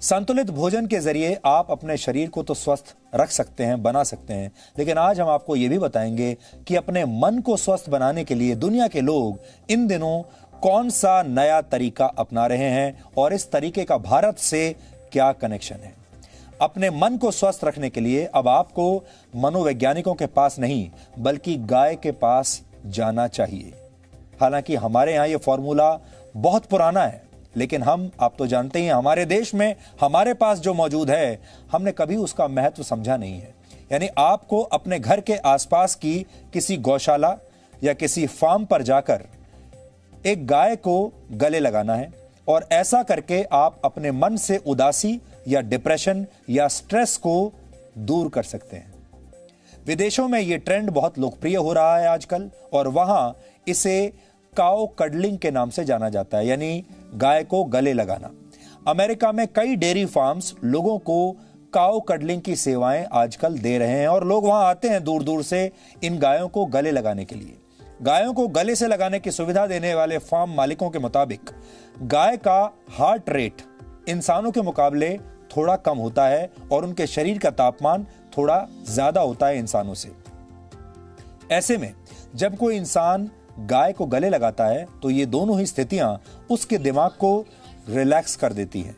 संतुलित भोजन के जरिए आप अपने शरीर को तो स्वस्थ रख सकते हैं, बना सकते हैं, लेकिन आज हम आपको यह भी बताएंगे कि अपने मन को स्वस्थ बनाने के लिए दुनिया के लोग इन दिनों कौन सा नया तरीका अपना रहे हैं और इस तरीके का भारत से क्या कनेक्शन है। अपने मन को स्वस्थ रखने के लिए अब आपको मनोवैज्ञानिकों के पास नहीं बल्कि गाय के पास जाना चाहिए। हालांकि हमारे यहां यह फॉर्मूला बहुत पुराना है, लेकिन आप तो जानते ही हैं हमारे देश में हमारे पास जो मौजूद है हमने कभी उसका महत्व समझा नहीं है। यानी आपको अपने घर के आसपास की किसी गौशाला या किसी फार्म पर जाकर एक गाय को गले लगाना है और ऐसा करके आप अपने मन से उदासी या डिप्रेशन या स्ट्रेस को दूर कर सकते हैं। विदेशों में यह ट्रेंड बहुत लोकप्रिय हो रहा है आजकल और वहां इसे काउ कडलिंग के नाम से जाना जाता है, यानी गाय को गले लगाना। अमेरिका में कई डेयरी फार्म्स लोगों को काउ कडलिंग की सेवाएं आजकल दे रहे हैं और लोग वहां आते हैं दूर दूर से इन गायों को गले लगाने के लिए। गायों को गले से लगाने की सुविधा देने वाले फार्म मालिकों के मुताबिक गाय का हार्ट रेट इंसानों के मुकाबले थोड़ा कम होता है और उनके शरीर का तापमान थोड़ा ज्यादा होता है इंसानों से। ऐसे में जब कोई इंसान गाय को गले लगाता है तो ये दोनों ही स्थितियां उसके दिमाग को रिलैक्स कर देती हैं।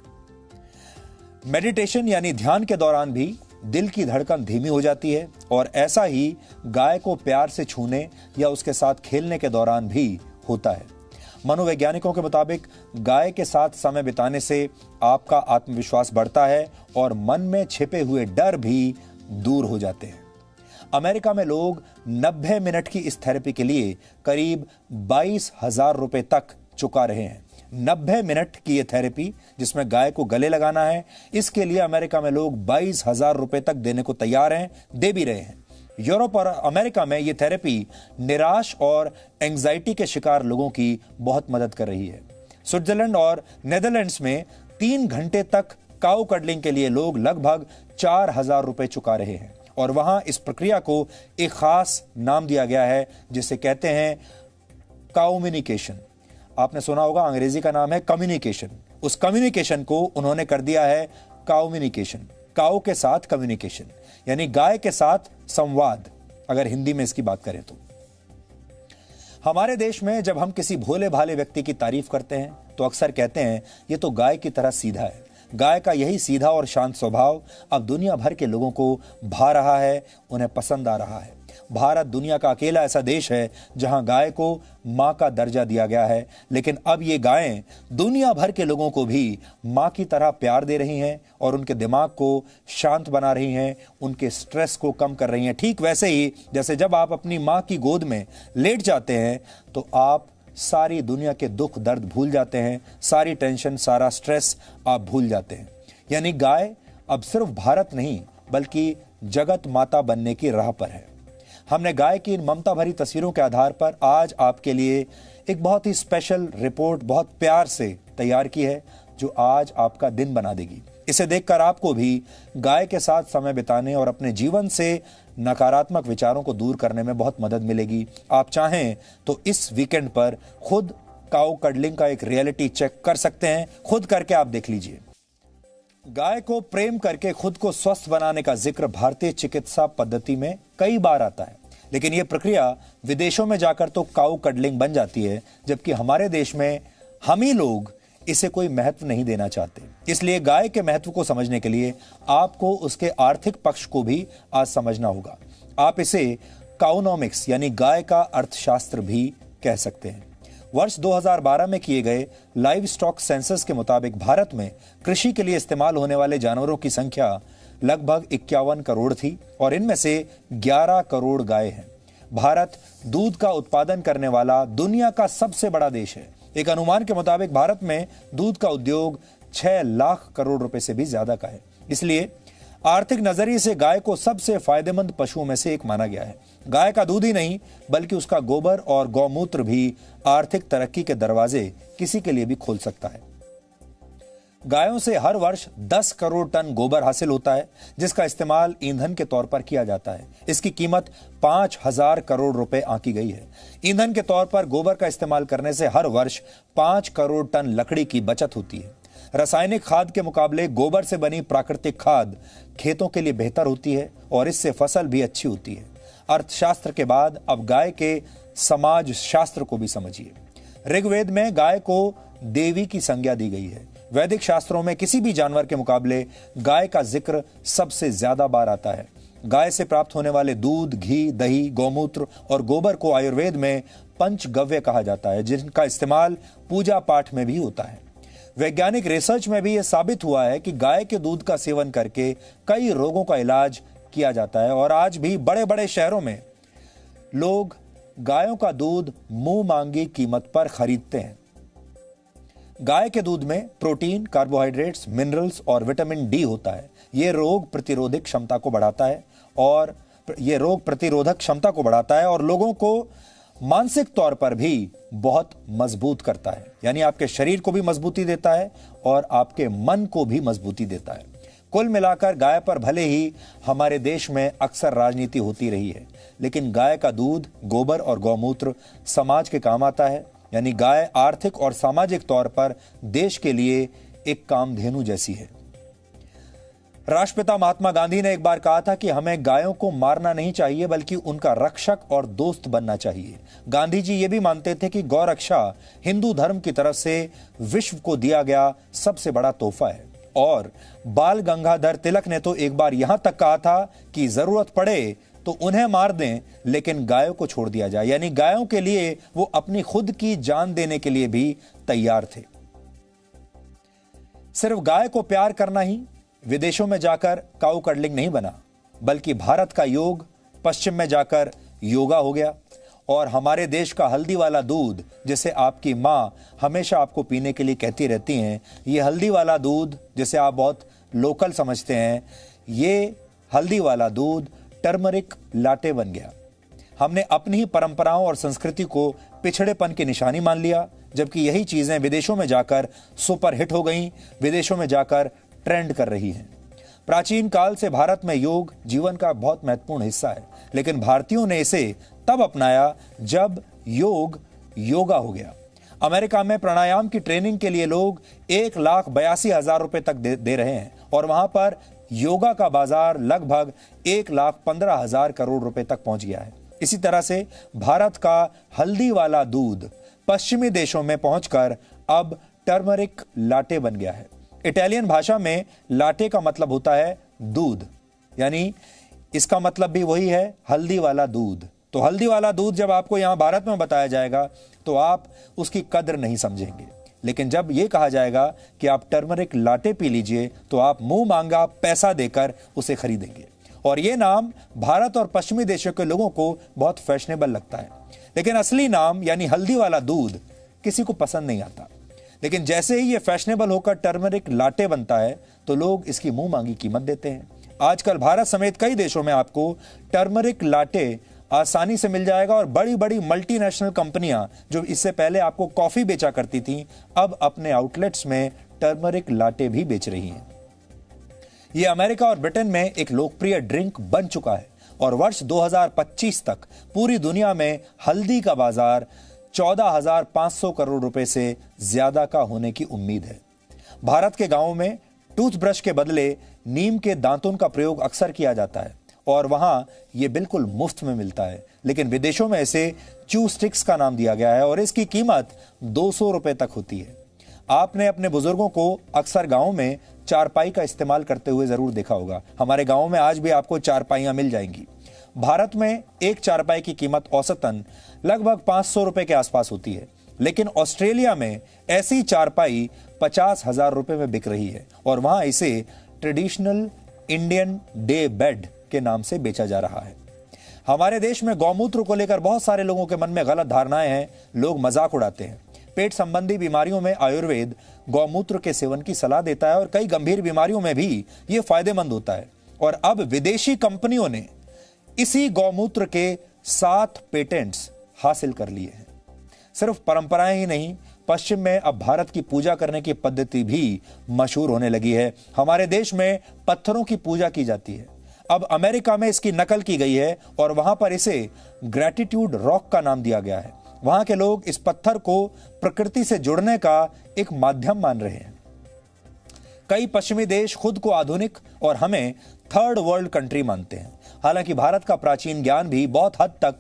मेडिटेशन यानी ध्यान के दौरान भी दिल की धड़कन धीमी हो जाती है और ऐसा ही गाय को प्यार से छूने या उसके साथ खेलने के दौरान भी होता है। मनोवैज्ञानिकों के मुताबिक गाय के साथ समय बिताने से आपका आत्मविश्वास बढ़ता है और मन में छिपे हुए डर भी दूर हो जाते हैं। अमेरिका में लोग 90 मिनट की इस थेरेपी के लिए करीब 22,000 रुपए तक चुका रहे हैं। 90 मिनट की यह थेरेपी जिसमें गाय को गले लगाना है, इसके लिए अमेरिका में लोग 22,000 रुपए तक देने को तैयार हैं, दे भी रहे हैं। यूरोप और अमेरिका में यह थेरेपी निराश और एंजाइटी के शिकार लोगों की बहुत मदद कर रही है। स्विट्जरलैंड और नेदरलैंड्स में 3 घंटे तक काउ कडलिंग के लिए लोग लगभग 4,000 रुपए चुका रहे हैं और वहां इस प्रक्रिया को एक खास नाम दिया गया है जिसे कहते हैं काउम्युनिकेशन। आपने सुना होगा अंग्रेजी का नाम है कम्युनिकेशन। उस कम्युनिकेशन को उन्होंने कर दिया है काउम्युनिकेशन। काउ के साथ कम्युनिकेशन यानी गाय के साथ संवाद, अगर हिंदी में इसकी बात करें तो। हमारे देश में जब हम किसी भोले भाले व्यक्ति की तारीफ करते हैं तो अक्सर कहते हैं ये तो गाय की तरह सीधा है। गाय का यही सीधा और शांत स्वभाव अब दुनिया भर के लोगों को भा रहा है, उन्हें पसंद आ रहा है। भारत दुनिया का अकेला ऐसा देश है जहां गाय को मां का दर्जा दिया गया है, लेकिन अब ये गायें दुनिया भर के लोगों को भी मां की तरह प्यार दे रही हैं और उनके दिमाग को शांत बना रही हैं, उनके स्ट्रेस को कम कर रही हैं। ठीक वैसे ही जैसे जब आप अपनी मां की गोद में लेट जाते हैं तो आप सारी दुनिया के दुख दर्द भूल जाते हैं, सारी टेंशन, सारा स्ट्रेस आप भूल जाते हैं। यानी गाय अब सिर्फ भारत नहीं बल्कि जगत माता बनने की राह पर है। हमने गाय की इन ममता भरी तस्वीरों के आधार पर आज आपके लिए एक बहुत ही स्पेशल रिपोर्ट बहुत प्यार से तैयार की है जो आज आपका दिन बना देगी। इसे देखकर आपको भी गाय के साथ समय बिताने और अपने जीवन से नकारात्मक विचारों को दूर करने में बहुत मदद मिलेगी। आप चाहें तो इस वीकेंड पर खुद काउ कडलिंग का एक रियलिटी चेक कर सकते हैं, खुद करके आप देख लीजिए। गाय को प्रेम करके खुद को स्वस्थ बनाने का जिक्र भारतीय चिकित्सा पद्धति में कई बार आता है, लेकिन यह प्रक्रिया विदेशों में जाकर तो काउ कडलिंग बन जाती है, जबकि हमारे देश में हम ही लोग इसे कोई महत्व नहीं देना चाहते। इसलिए गाय के महत्व को समझने के लिए आपको उसके आर्थिक पक्ष को भी आज समझना होगा। आप इसे काउनोमिक्स यानी गाय का अर्थशास्त्र भी कह सकते हैं। वर्ष 2012 में किए गए लाइव स्टॉक सेंसस के मुताबिक भारत में कृषि के लिए इस्तेमाल होने वाले जानवरों की संख्या लगभग 51 करोड़ थी और इनमें से 11 करोड़ गाय हैं। भारत दूध का उत्पादन करने वाला दुनिया का सबसे बड़ा देश है। एक अनुमान के मुताबिक भारत में दूध का उद्योग 6 लाख करोड़ रुपए से भी ज्यादा का है। इसलिए आर्थिक नजरिए से गाय को सबसे फायदेमंद पशुओं में से एक माना गया है। गाय का दूध ही नहीं बल्कि उसका गोबर और गौमूत्र भी आर्थिक तरक्की के दरवाजे किसी के लिए भी खोल सकता है। गायों से हर वर्ष 10 करोड़ टन गोबर हासिल होता है जिसका इस्तेमाल ईंधन के तौर पर किया जाता है। इसकी कीमत 5,000 करोड़ रुपए आंकी गई है। ईंधन के तौर पर गोबर का इस्तेमाल करने से हर वर्ष 5 करोड़ टन लकड़ी की बचत होती है। रासायनिक खाद के मुकाबले गोबर से बनी प्राकृतिक खाद खेतों के लिए बेहतर होती है और इससे फसल भी अच्छी होती है। अर्थशास्त्र के बाद अब गाय के समाज शास्त्र को भी समझिए। ऋग्वेद में गाय को देवी की संज्ञा दी गई है। वैदिक शास्त्रों में किसी भी जानवर के मुकाबले गाय का जिक्र सबसे ज्यादा बार आता है। गाय से प्राप्त होने वाले दूध, घी, दही, गौमूत्र और गोबर को आयुर्वेद में पंचगव्य कहा जाता है, जिनका इस्तेमाल पूजा पाठ में भी होता है। वैज्ञानिक रिसर्च में भी यह साबित हुआ है कि गाय के दूध का सेवन करके कई रोगों का इलाज किया जाता है और आज भी बड़े बड़े शहरों में लोग गायों का दूध मुंह मांगी कीमत पर खरीदते हैं। गाय के दूध में प्रोटीन, कार्बोहाइड्रेट्स, मिनरल्स और विटामिन डी होता है। यह रोग प्रतिरोधक क्षमता को बढ़ाता है और लोगों को मानसिक तौर पर भी बहुत मजबूत करता है। यानी आपके शरीर को भी मजबूती देता है और आपके मन को भी मजबूती देता है। कुल मिलाकर गाय पर भले ही हमारे देश में अक्सर राजनीति होती रही है, लेकिन गाय का दूध, गोबर और गौमूत्र समाज के काम आता है। यानी गाय आर्थिक और सामाजिक तौर पर देश के लिए एक कामधेनु जैसी है। राष्ट्रपिता महात्मा गांधी ने एक बार कहा था कि हमें गायों को मारना नहीं चाहिए, बल्कि उनका रक्षक और दोस्त बनना चाहिए। गांधी जी ये भी मानते थे कि गौ रक्षा हिंदू धर्म की तरफ से विश्व को दिया गया सबसे बड़ा तोहफा है। और बाल गंगाधर तिलक ने तो एक बार यहां तक कहा था कि जरूरत पड़े तो उन्हें मार दें, लेकिन गायों को छोड़ दिया जाए। यानी गायों के लिए वो अपनी खुद की जान देने के लिए भी तैयार थे। सिर्फ गाय को प्यार करना ही विदेशों में जाकर काऊ कडलिंग नहीं बना, बल्कि भारत का योग पश्चिम में जाकर योगा हो गया। और हमारे देश का हल्दी वाला दूध, जिसे आपकी मां हमेशा आपको पीने के लिए कहती रहती हैं, ये हल्दी वाला दूध जिसे आप बहुत लोकल समझते हैं, ये हल्दी वाला दूध टर्मरिक लाटे बन गया। हमने अपनी ही परंपराओं और संस्कृति को पिछड़ेपन की निशानी मान लिया, जबकि यही चीजें विदेशों में जाकर सुपरहिट हो गईं, विदेशों में जाकर ट्रेंड कर रही हैं। प्राचीन काल से भारत में योग जीवन का बहुत महत्वपूर्ण हिस्सा है, लेकिन भारतीयों ने इसे तब अपनाया जब योग योगा हो गया। अमेरिका में प्राणायाम की ट्रेनिंग के लिए लोग 1,82,000 रुपए तक दे रहे हैं और वहां पर योगा का बाजार लगभग 1,15,000 करोड़ रुपए तक पहुंच गया है। इसी तरह से भारत का हल्दी वाला दूध पश्चिमी देशों में पहुंचकर अब टर्मरिक लाटे बन गया है। इटालियन भाषा में लाटे का मतलब होता है दूध, यानी इसका मतलब भी वही है, हल्दी वाला दूध। तो हल्दी वाला दूध जब आपको यहां भारत में बताया जाएगा तो आप उसकी कद्र नहीं समझेंगे, लेकिन जब यह कहा जाएगा कि आप टर्मरिक लाटे पी लीजिए तो आप मुंह मांगा पैसा देकर उसे खरीदेंगे। और यह नाम भारत और पश्चिमी देशों के लोगों को बहुत फैशनेबल लगता है, लेकिन असली नाम यानी हल्दी वाला दूध किसी को पसंद नहीं आता। लेकिन जैसे ही यह फैशनेबल होकर टर्मरिक लाटे बनता है तो लोग इसकी मुंह मांगी कीमत देते हैं। आजकल भारत समेत कई देशों में आपको टर्मरिक लाटे आसानी से मिल जाएगा और बड़ी बड़ी मल्टीनेशनल कंपनियां जो इससे पहले आपको कॉफी बेचा करती थी, अब अपने आउटलेट्स में टर्मरिक लाटे भी बेच रही हैं। यह अमेरिका और ब्रिटेन में एक लोकप्रिय ड्रिंक बन चुका है और वर्ष 2025 तक पूरी दुनिया में हल्दी का बाजार 14,500 करोड़ रुपए से ज्यादा का होने की उम्मीद है। भारत के गांवों में टूथब्रश के बदले नीम के दांतों का प्रयोग अक्सर किया जाता है और वहां यह बिल्कुल मुफ्त में मिलता है, लेकिन विदेशों में इसे च्यू स्टिक्स का नाम दिया गया है और इसकी कीमत 200 रुपए तक होती है। आपने अपने बुजुर्गों को अक्सर गांवों में चारपाई का इस्तेमाल करते हुए जरूर देखा होगा। हमारे गांवों में आज भी आपको चारपाइयां मिल जाएंगी। भारत में एक चारपाई की कीमत औसतन लगभग 500 रुपए के आसपास होती है, लेकिन ऑस्ट्रेलिया में ऐसी चारपाई 50,000 रुपए में बिक रही है और वहां इसे ट्रेडिशनल इंडियन डे बेड के नाम से बेचा जा रहा है। हमारे देश में गौमूत्र को लेकर बहुत सारे लोगों के मन में गलत धारणाएं हैं, लोग मजाक उड़ाते हैं। पेट संबंधी बीमारियों में आयुर्वेद गौमूत्र के सेवन की सलाह देता है और कई गंभीर बीमारियों में भी यह फायदेमंद होता है। और अब विदेशी कंपनियों ने इसी गौमूत्र के 7 पेटेंट्स हासिल कर लिए हैं। सिर्फ परंपराएं ही नहीं, पश्चिम में अब भारत की पूजा करने की पद्धति भी मशहूर होने लगी है। हमारे देश में पत्थरों की पूजा की जाती है, अब अमेरिका में इसकी नकल की गई है और वहां पर इसे ग्रैटिट्यूड रॉक का नाम दिया गया है। वहां के लोग इस पत्थर को प्रकृति से जुड़ने का एक माध्यम मान रहे हैं। कई पश्चिमी देश खुद को आधुनिक और हमें थर्ड वर्ल्ड कंट्री मानते हैं। हालांकि भारत का प्राचीन ज्ञान भी बहुत हद तक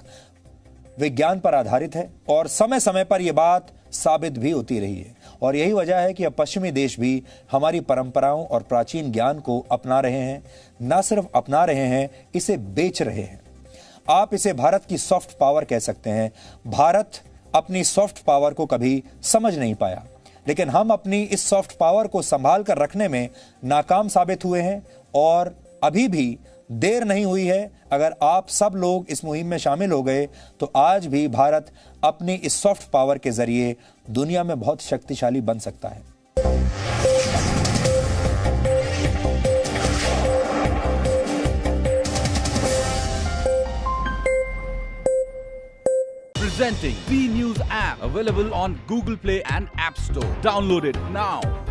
विज्ञान पर आधारित है और समय समय पर यह बात साबित भी होती रही है। और यही वजह है कि अब पश्चिमी देश भी हमारी परंपराओं और प्राचीन ज्ञान को अपना रहे हैं। न सिर्फ अपना रहे हैं, इसे बेच रहे हैं। आप इसे भारत की सॉफ्ट पावर कह सकते हैं। भारत अपनी सॉफ्ट पावर को कभी समझ नहीं पाया, लेकिन हम अपनी इस सॉफ्ट पावर को संभाल कर रखने में नाकाम साबित हुए हैं और अभी भी देर नहीं हुई है। अगर आप सब लोग इस मुहिम में शामिल हो गए तो आज भी भारत अपनी इस सॉफ्ट पावर के जरिए दुनिया में बहुत शक्तिशाली बन सकता है। Presenting B News app, available on Google Play and App Store. Download it now.